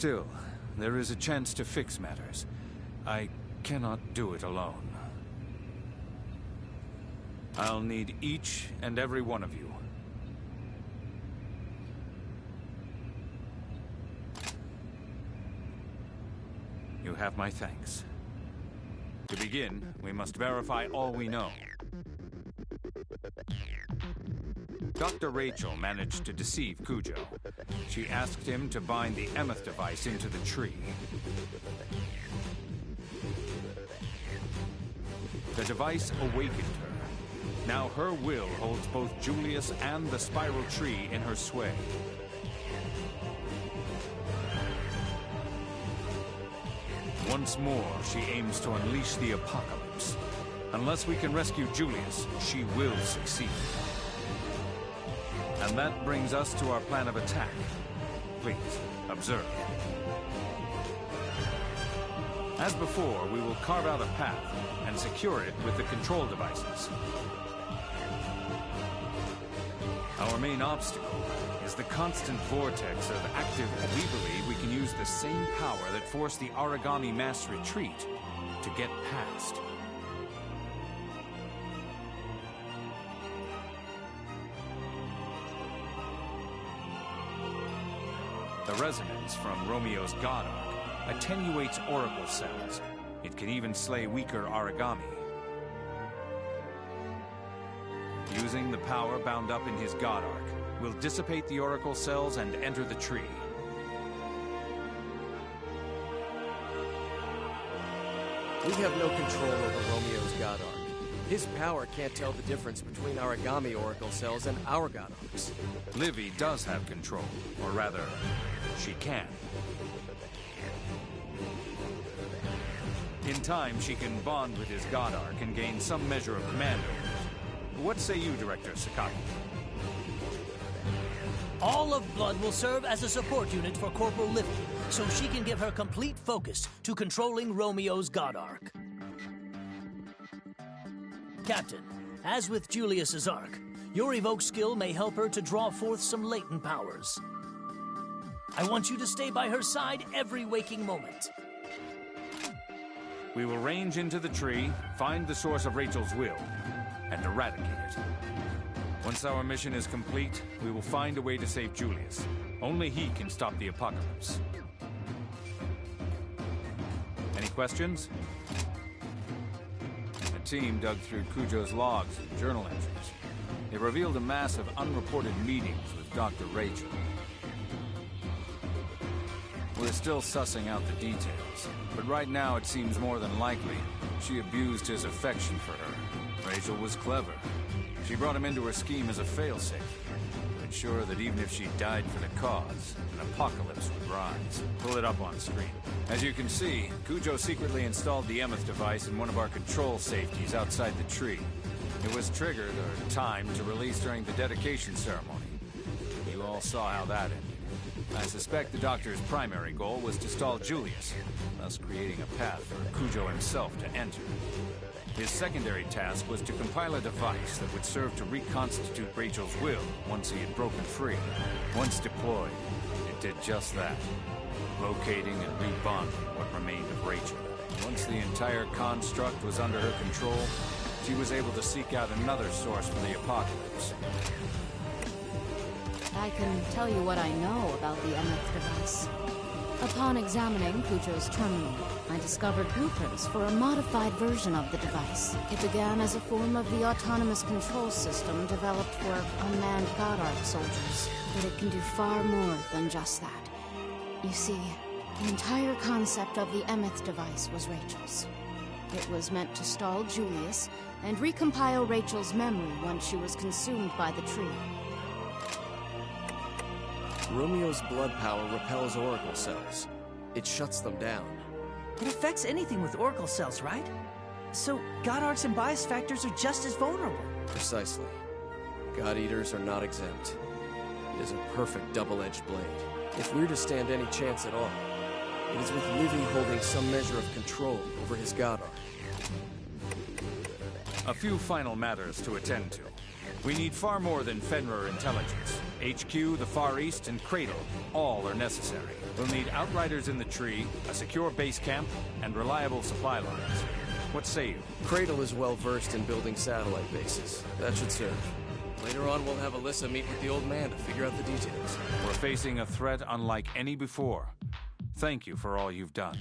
Still, there is a chance to fix matters. I cannot do it alone. I'll need each and every one of you. You have my thanks. To begin, we must verify all we know. Dr. Rachel managed to deceive Kujo. She asked him to bind the Emeth device into the tree. The device awakened her. Now her will holds both Julius and the spiral tree in her sway. Once more, she aims to unleash the apocalypse. Unless we can rescue Julius, she will succeed. And that brings us to our plan of attack. Please, observe. As before, we will carve out a path and secure it with the control devices. Our main obstacle is the constant vortex of active... We believe we can use the same power that forced the Aragami mass retreat to get past. The resonance from Romeo's God Arc attenuates Oracle cells. It can even slay weaker Aragami. Using the power bound up in his God Arc, we'll dissipate the Oracle cells and enter the tree. We have no control over Romeo's God Arc. His power can't tell the difference between Aragami Oracle cells and our God Arcs. Livy does have control, or rather, she can. In time, she can bond with his God Arc and gain some measure of command over it. What say you, Director Sakaki? All of Blood will serve as a support unit for Corporal Livy, so she can give her complete focus to controlling Romeo's God Arc. Captain, as with Julius's Arc, your evoke skill may help her to draw forth some latent powers. I want you to stay by her side every waking moment. We will range into the tree, find the source of Rachel's will, and eradicate it. Once our mission is complete, we will find a way to save Julius. Only he can stop the apocalypse. Any questions? The team dug through Kujo's logs and journal entries. They revealed a mass of unreported meetings with Dr. Rachel. We're still sussing out the details, but right now it seems more than likely she abused his affection for her. Rachel was clever. She brought him into her scheme as a failsafe, to ensure that even if she died for the cause, an apocalypse would rise. Pull it up on screen. As you can see, Kujo secretly installed the Emeth device in one of our control safeties outside the tree. It was triggered or timed to release during the dedication ceremony. You all saw how that ended. I suspect the Doctor's primary goal was to stall Julius, thus creating a path for Kujo himself to enter. His secondary task was to compile a device that would serve to reconstitute Rachel's will once he had broken free. Once deployed, it did just that, locating and rebonding what remained of Rachel. Once the entire construct was under her control, she was able to seek out another source for the apocalypse. I can tell you what I know about the Emeth device. Upon examining Kujo's terminal, I discovered blueprints for a modified version of the device. It began as a form of the autonomous control system developed for unmanned God Arc soldiers. But it can do far more than just that. You see, the entire concept of the Emeth device was Rachel's. It was meant to stall Julius and recompile Rachel's memory once she was consumed by the tree. Romeo's blood power repels Oracle cells. It shuts them down. It affects anything with Oracle cells, right? So, God Arcs and bias factors are just as vulnerable. Precisely. God Eaters are not exempt. It is a perfect double-edged blade. If we're to stand any chance at all, it is with Livy holding some measure of control over his God Arc. A few final matters to attend to. We need far more than Fenrir intelligence. HQ, the Far East, and Cradle, all are necessary. We'll need outriders in the tree, a secure base camp, and reliable supply lines. What say you? Cradle is well versed in building satellite bases. That should serve. Later on, we'll have Alyssa meet with the old man to figure out the details. We're facing a threat unlike any before. Thank you for all you've done.